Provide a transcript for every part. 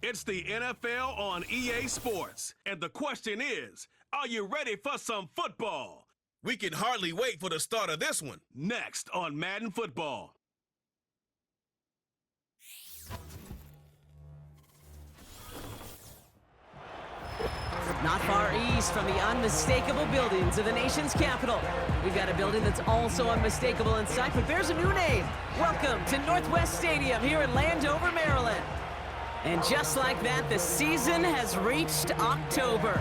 It's the NFL on EA Sports. And the question is, are you ready for some football? We can hardly wait for the start of this one. Next on Madden Football. Not far east from the unmistakable buildings of the nation's capital. We've got a building that's also unmistakable in sight, but bears a new name. Welcome to Northwest Stadium here in Landover, Maryland. And just like that, the season has reached October.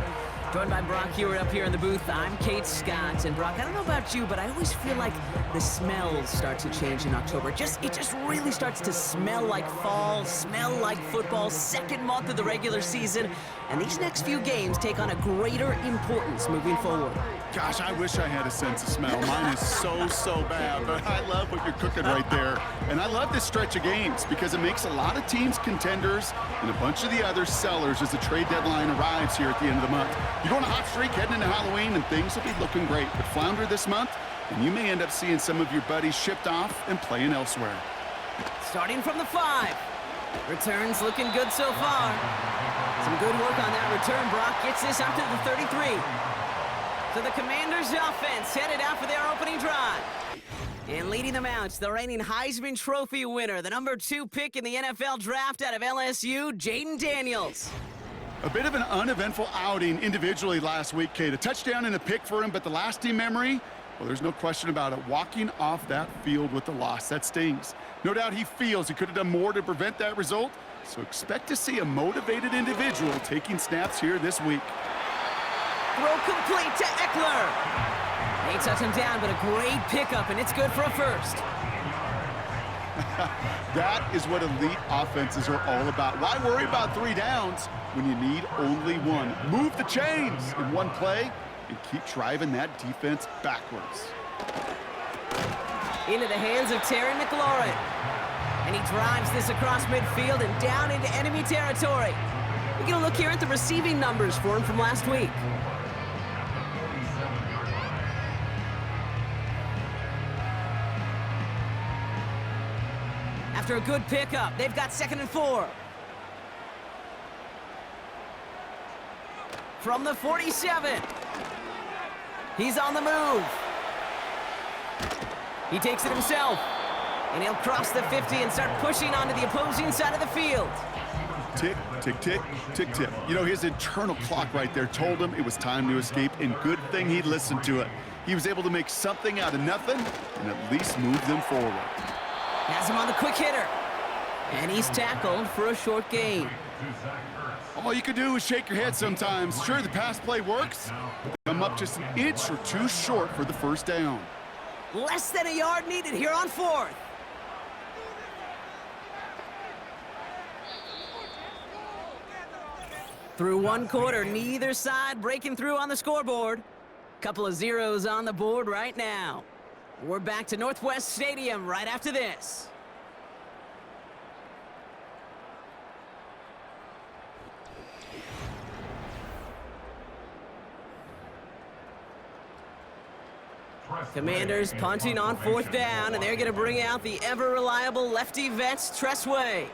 Joined by Brock Hewer up here in the booth. I'm Kate Scott. And Brock, I don't know about you, but I always feel like the smells start to change in October. It just really starts to smell like fall, smell like football, second month of the regular season. And these next few games take on a greater importance moving forward. Gosh, I wish I had a sense of smell. Mine is so bad, but I love what you're cooking right there. And I love this stretch of games because it makes a lot of teams contenders and a bunch of the other sellers as the trade deadline arrives here at the end of the month. You go on a hot streak heading into Halloween and things will be looking great. But flounder this month, and you may end up seeing some of your buddies shipped off and playing elsewhere. Starting from the 5. Returns looking good so far. Some good work on that return. Brock gets this out to the 33. So the Commanders' offense headed out for their opening drive. And leading them out, the reigning Heisman Trophy winner, the number 2 pick in the NFL draft out of LSU, Jaden Daniels. A bit of an uneventful outing individually last week, Kate. A touchdown and a pick for him, but the lasting memory, well, there's no question about it. Walking off that field with the loss, that stings. No doubt he feels he could have done more to prevent that result, so expect to see a motivated individual taking snaps here this week. Throw complete to Eckler. They touch him down, but a great pickup, and it's good for a first. That is what elite offenses are all about. Why worry about 3 downs when you need only 1? Move the chains in one play and keep driving that defense backwards. Into the hands of Terry McLaurin. And he drives this across midfield and down into enemy territory. We're going to look here at the receiving numbers for him from last week. After a good pickup, they've got 2nd and 4. From the 47. He's on the move. He takes it himself. And he'll cross the 50 and start pushing onto the opposing side of the field. Tick, tick, tick, tick, tick. You know, his internal clock right there told him it was time to escape, and good thing he listened to it. He was able to make something out of nothing and at least move them forward. Has him on the quick hitter. And he's tackled for a short gain. All you can do is shake your head sometimes. Sure, the pass play works, but they come up just an inch or 2 short for the first down. Less than a yard needed here on 4th. Through 1 quarter, neither side breaking through on the scoreboard. Couple of zeros on the board right now. We're back to Northwest Stadium right after this. Commanders punting on 4th down, and they're going to bring out the ever-reliable lefty vets, Tressway.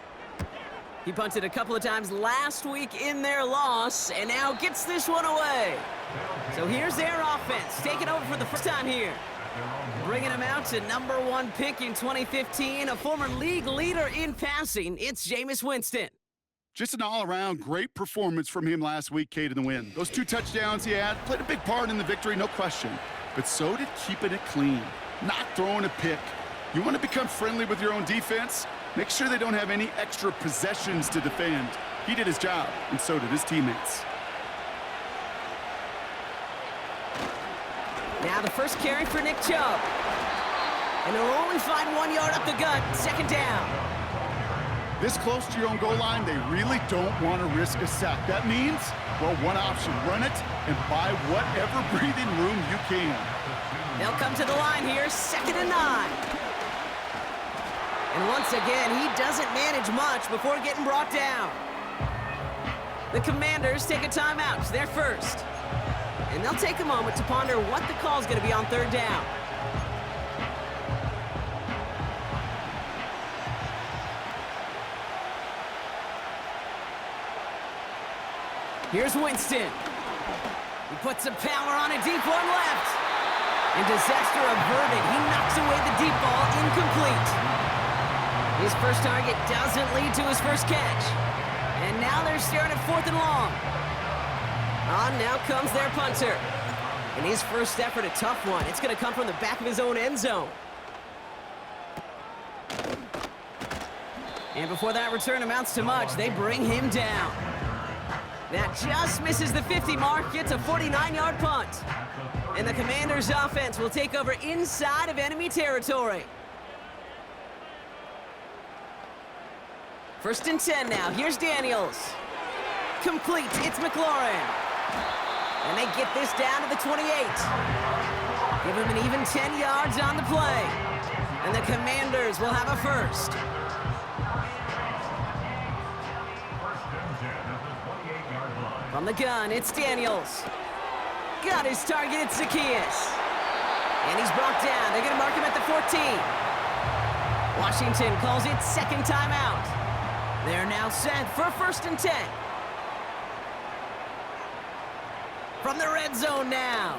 He punted a couple of times last week in their loss, and now gets this one away. So here's their offense, taking over for the first time here. Bringing him out to number 1 pick in 2015, a former league leader in passing, it's Jameis Winston. Just an all-around great performance from him last week, Kate, in the win. Those 2 touchdowns he had played a big part in the victory, no question. But so did keeping it clean, not throwing a pick. You want to become friendly with your own defense? Make sure they don't have any extra possessions to defend. He did his job, and so did his teammates. Now the first carry for Nick Chubb. And he'll only find 1 yard up the gut, 2nd down. This close to your own goal line, they really don't want to risk a sack. That means, well, one option, run it and buy whatever breathing room you can. They'll come to the line here, 2nd and 9. And once again, he doesn't manage much before getting brought down. The Commanders take a timeout, it's their first. And they'll take a moment to ponder what the call is going to be on 3rd down. Here's Winston. He puts some power on a deep one left. And disaster averted. He knocks away the deep ball, incomplete. His first target doesn't lead to his first catch. And now they're staring at 4th and long. On now comes their punter. And his first effort, a tough one. It's going to come from the back of his own end zone. And before that return amounts to much, they bring him down. That just misses the 50 mark, gets a 49-yard punt. And the Commanders' offense will take over inside of enemy territory. 1st and 10 now. Here's Daniels. Complete. It's McLaurin. And they get this down to the 28. Give him an even 10 yards on the play. And the Commanders will have a first. From the gun, it's Daniels. Got his target, it's Zacchaeus. And he's brought down. They're going to mark him at the 14. Washington calls it second timeout. They're now set for 1st and 10. From the red zone now.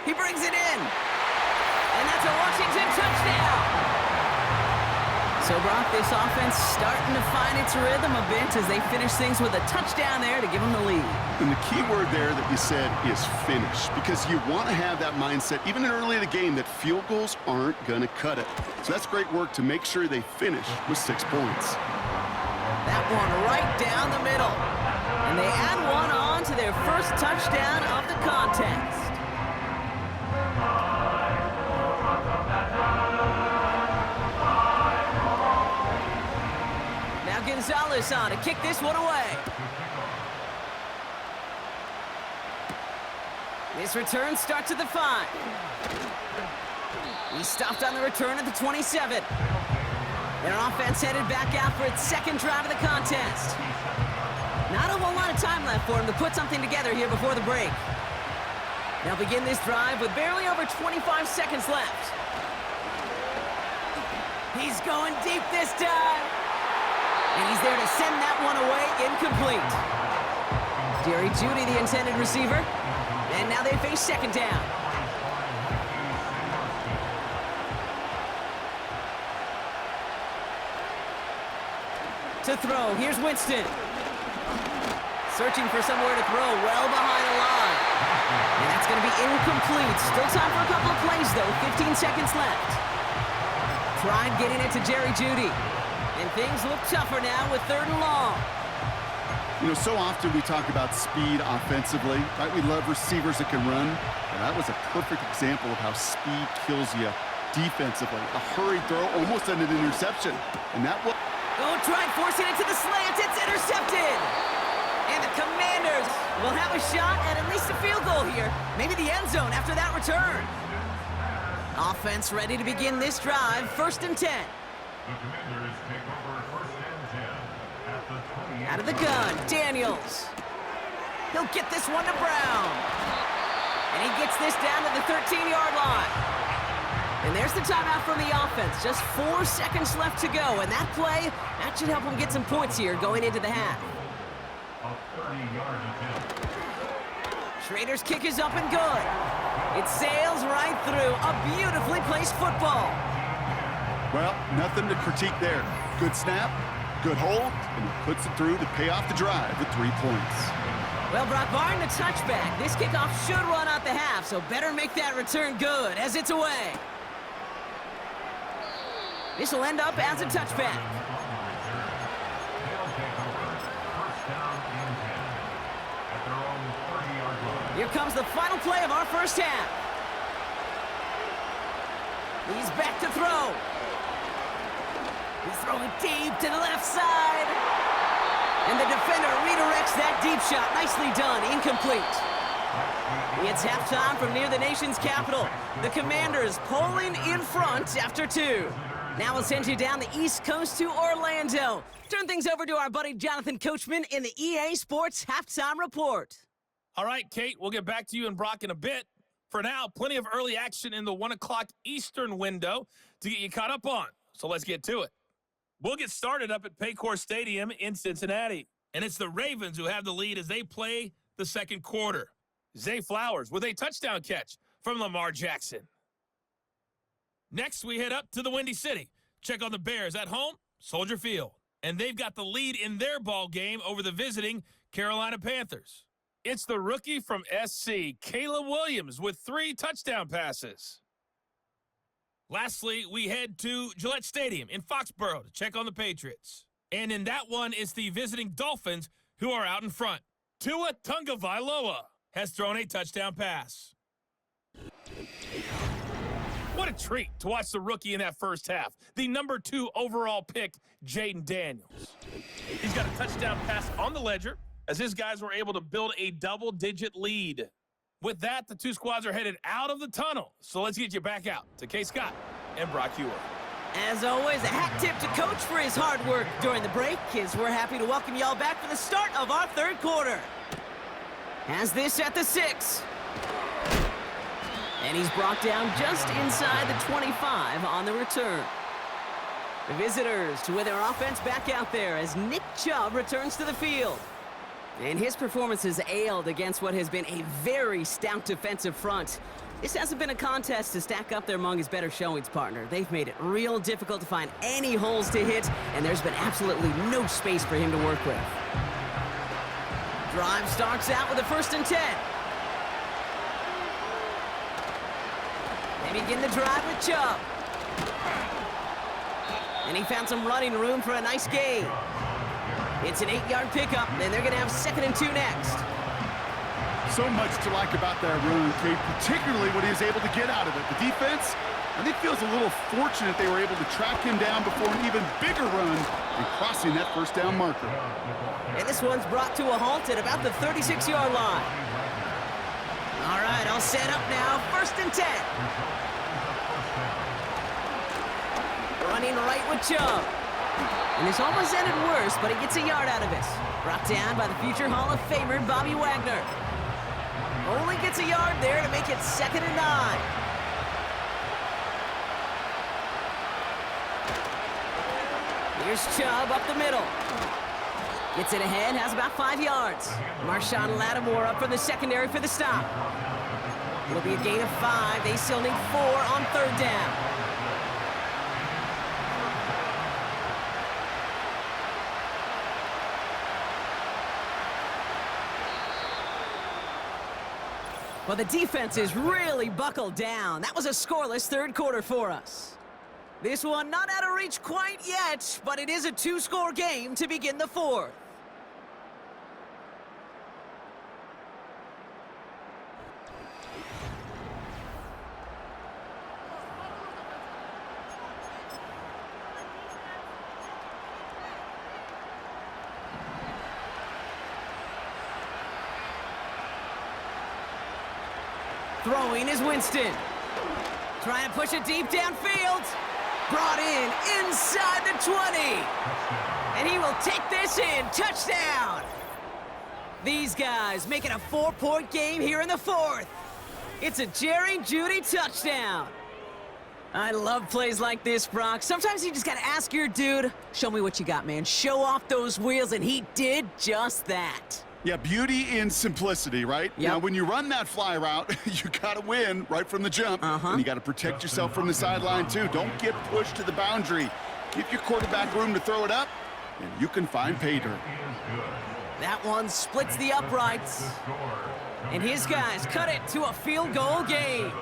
He brings it in. And that's a Washington touchdown. So, Brock, this offense starting to find its rhythm a bit as they finish things with a touchdown there to give them the lead. And the key word there that you said is finish, because you want to have that mindset, even early in the game, that field goals aren't going to cut it. So that's great work to make sure they finish with 6 points. That one right down the middle. And they add one on to their first touchdown of the contest. Now Gonzalez on to kick this one away. This return starts at the 5. He stopped on the return at the 27. Their offense headed back out for its second drive of the contest. Not a whole lot of time left for him to put something together here before the break. They'll begin this drive with barely over 25 seconds left. He's going deep this time. And he's there to send that one away incomplete. Jerry Jeudy, the intended receiver. And now they face second down. To throw, here's Winston. Searching for somewhere to throw, well behind the line. And that's going to be incomplete. Still time for a couple of plays, though. 15 seconds left. Tried getting it to Jerry Jeudy. And things look tougher now with 3rd and long. You know, so often we talk about speed offensively, right? We love receivers that can run. And that was a perfect example of how speed kills you defensively. A hurried throw, almost an interception. And that was... Oh, tried forcing it to the slant. It's intercepted. And the Commanders will have a shot at least a field goal here. Maybe the end zone after that return. Offense ready to begin this drive. 1st and 10. The Commanders take over 1st and 10 at the 28. Out of the gun, Daniels. He'll get this one to Brown. And he gets this down to the 13-yard line. And there's the timeout from the offense. Just 4 seconds left to go. And that play, that should help them get some points here going into the half. A 30-yard attempt. Schrader's kick is up and good. It sails right through. A beautifully placed football. Well, nothing to critique there. Good snap, good hold, and he puts it through to pay off the drive with 3 points. Well, Brock, barring the touchback, this kickoff should run out the half, so better make that return good as it's away. This will end up as a touchback. Here comes the final play of our first half. He's back to throw. He's throwing deep to the left side. And the defender redirects that deep shot. Nicely done. Incomplete. It's halftime from near the nation's capital. The Commanders pulling in front after 2. Now we'll send you down the East Coast to Orlando. Turn things over to our buddy Jonathan Coachman in the EA Sports Halftime Report. All right, Kate, we'll get back to you and Brock in a bit. For now, plenty of early action in the 1 o'clock Eastern window to get you caught up on. So let's get to it. We'll get started up at Paycor Stadium in Cincinnati. And it's the Ravens who have the lead as they play the second quarter. Zay Flowers with a touchdown catch from Lamar Jackson. Next, we head up to the Windy City. Check on the Bears at home, Soldier Field. And they've got the lead in their ball game over the visiting Carolina Panthers. It's the rookie from SC, Caleb Williams, with 3 touchdown passes. Lastly, we head to Gillette Stadium in Foxborough to check on the Patriots. And in that one, it's the visiting Dolphins who are out in front. Tua Tagovailoa has thrown a touchdown pass. What a treat to watch the rookie in that first half. The number 2 overall pick, Jaden Daniels. He's got a touchdown pass on the ledger as his guys were able to build a double-digit lead. With that, the 2 squads are headed out of the tunnel. So let's get you back out to Kay Scott and Brock Hewer. As always, a hat tip to Coach for his hard work during the break, as we're happy to welcome y'all back for the start of our third quarter. Has this at the 6. And he's brought down just inside the 25 on the return. The visitors with their offense back out there as Nick Chubb returns to the field. And his performance has ailed against what has been a very stout defensive front. This hasn't been a contest to stack up there among his better showings, partner. They've made it real difficult to find any holes to hit, and there's been absolutely no space for him to work with. Drive starts out with a 1st and 10. They begin the drive with Chubb. And he found some running room for a nice gain. It's an 8-yard pickup, and they're going to have 2nd and 2 next. So much to like about that run, Kate, particularly what he was able to get out of it. The defense, I think, feels a little fortunate they were able to track him down before an even bigger run and crossing that 1st down marker. And this one's brought to a halt at about the 36-yard line. All right, all set up now. 1st and 10. Running right with Chubb. And this almost ended worse, but he gets a yard out of it. Brought down by the future Hall of Famer, Bobby Wagner. Only gets a yard there to make it 2nd and 9. Here's Chubb up the middle. Gets it ahead, has about 5 yards. Marshawn Lattimore up from the secondary for the stop. It'll be a gain of 5. They still need 4 on 3rd down. Well, the defense is really buckled down. That was a scoreless third quarter for us. This one not out of reach quite yet, but it is a 2-score game to begin the 4th. Throwing is Winston. Trying to push it deep downfield. Brought in inside the 20. And he will take this in. Touchdown. These guys making a 4-point game here in the 4th. It's a Jerry Jeudy touchdown. I love plays like this, Brock. Sometimes you just got to ask your dude, show me what you got, man. Show off those wheels, and he did just that. Yeah, beauty in simplicity, right? Yep. Now, when you run that fly route, you got to win right from the jump. And you got to protect yourself from the sideline, too. Don't get pushed to the boundary. Give your quarterback room to throw it up, and you can find pay dirt. That one splits the uprights. And his guys cut it to a field goal game.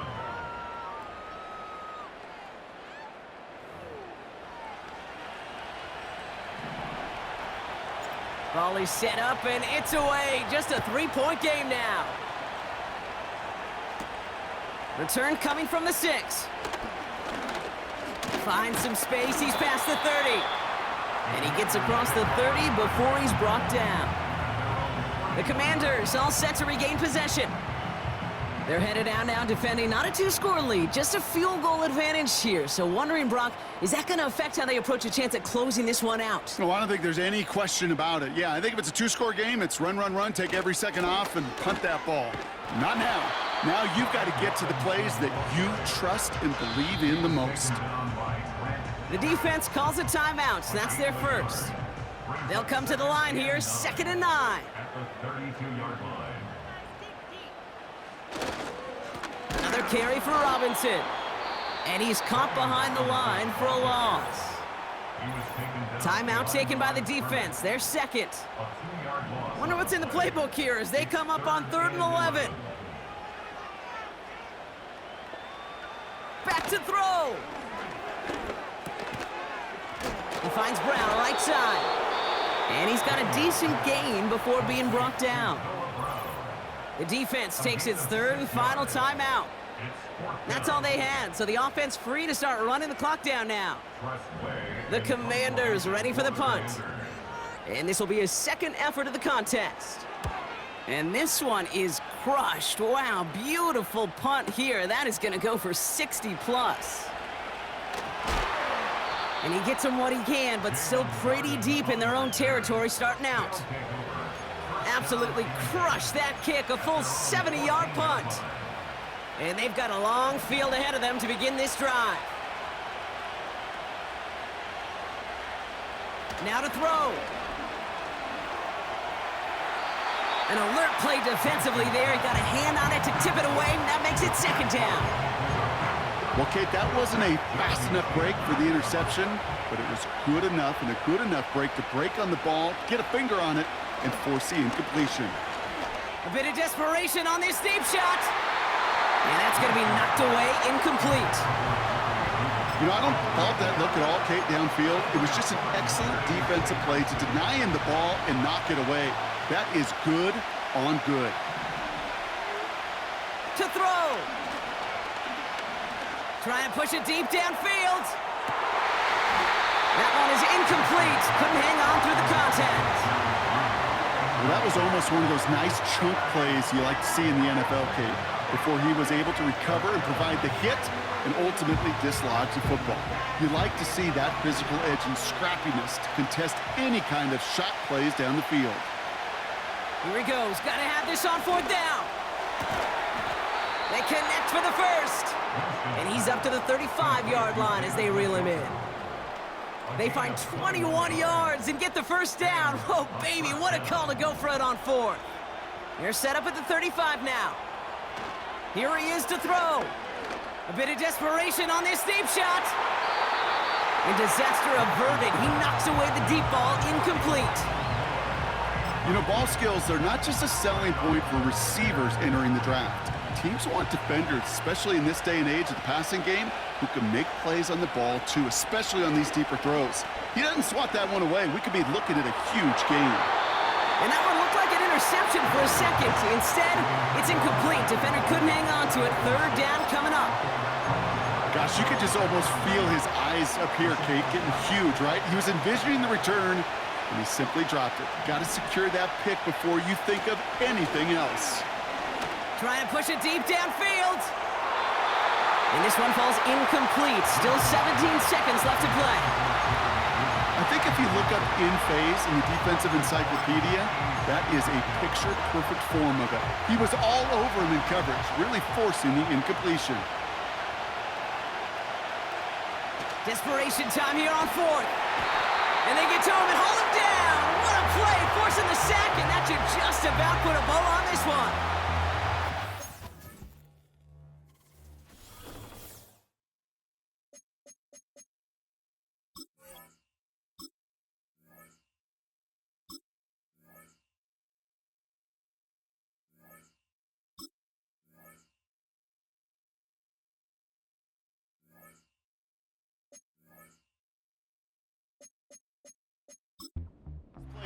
Ball is set up, and it's away. Just a 3-point game now. Return coming from the 6. Finds some space. He's past the 30. And he gets across the 30 before he's brought down. The Commanders all set to regain possession. They're headed out now defending not a 2-score lead, just a field goal advantage here. So wondering, Brock, is that going to affect how they approach a chance at closing this one out? No, I don't think there's any question about it. Yeah, I think if it's a 2-score game, it's run, run, run, take every second off, and punt that ball. Not now. Now you've got to get to the plays that you trust and believe in the most. The defense calls a timeout. That's their first. They'll come to the line here, 2nd and 9. At the 32-yard line. Another carry for Robinson. And he's caught behind the line for a loss. He was taken down. Timeout taken by the defense. They're second. A 2-yard loss. Wonder what's in the playbook here as they come up on 3rd and 11. Back to throw. He finds Brown right side. And he's got a decent gain before being brought down. The defense takes its 3rd and final timeout. That's all they had, so the offense free to start running the clock down now. The Commanders ready for the punt. And this will be his 2nd effort of the contest. And this one is crushed. Wow, beautiful punt here. That is going to go for 60+. And he gets him what he can, but still pretty deep in their own territory starting out. Absolutely crushed that kick, a full 70-yard punt. And they've got a long field ahead of them to begin this drive. Now to throw. An alert play defensively there. He got a hand on it to tip it away, and that makes it 2nd down. Well, Kate, that wasn't a fast enough break for the interception, but it was good enough and a good enough break to break on the ball, get a finger on it, and force the incompletion. A bit of desperation on this deep shot. And that's going to be knocked away, incomplete. You know, I don't fault that look at all, Kate, downfield. It was just an excellent defensive play to deny him the ball and knock it away. That is good on good. To throw. Trying to push it deep downfield. That one is incomplete. Couldn't hang on through the contact. Well, that was almost one of those nice chunk plays you like to see in the NFL, Kate, before he was able to recover and provide the hit and ultimately dislodge the football. You like to see that physical edge and scrappiness to contest any kind of shot plays down the field. Here he goes. Got to have this on 4th down. They connect for the first. And he's up to the 35-yard line as they reel him in. They find 21 yards and get the first down. Oh, baby, what a call to go for it on 4th. They're set up at the 35 now. Here he is to throw. A bit of desperation on this deep shot. And disaster averted. He knocks away the deep ball, incomplete. You know, ball skills, they're not just a selling point for receivers entering the draft. Teams want defenders, especially in this day and age of the passing game, who can make plays on the ball, too, especially on these deeper throws. He doesn't swat that one away. We could be looking at a huge gain. And that one looked like an interception for a second. Instead, it's incomplete. Defender couldn't hang on to it. 3rd down coming up. Gosh, you could just almost feel his eyes up here, Kate, getting huge, right? He was envisioning the return, and he simply dropped it. Got to secure that pick before you think of anything else. Trying to push it deep downfield. And this one falls incomplete. Still 17 seconds left to play. I think if you look up in phase in the defensive encyclopedia, that is a picture-perfect form of it. He was all over him in coverage, really forcing the incompletion. Desperation time here on 4th. And they get to him and hold him down. What a play, forcing the sack, and that should just about put a bow on this one.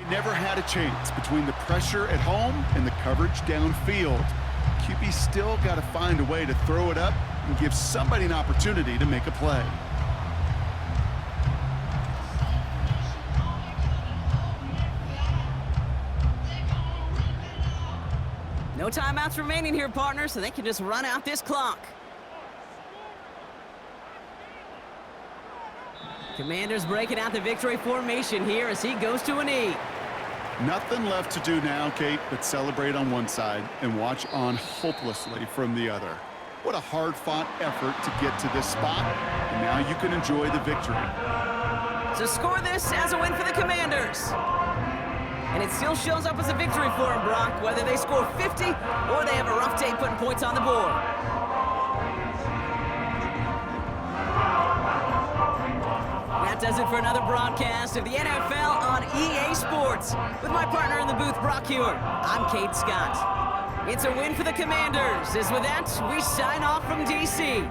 Never had a chance between the pressure at home and the coverage downfield. QB still got to find a way to throw it up and give somebody an opportunity to make a play. No timeouts remaining here, partner, so they can just run out this clock. Commanders breaking out the victory formation here as he goes to a knee. Nothing left to do now, Kate, but celebrate on one side and watch on hopelessly from the other. What a hard-fought effort to get to this spot, and now you can enjoy the victory. So score this as a win for the Commanders. And it still shows up as a victory for them, Brock, whether they score 50 or they have a rough day putting points on the board. That does it for another broadcast of the NFL on EA Sports. With my partner in the booth, Brock Hewer, I'm Kate Scott. It's a win for the Commanders. As with that, we sign off from D.C.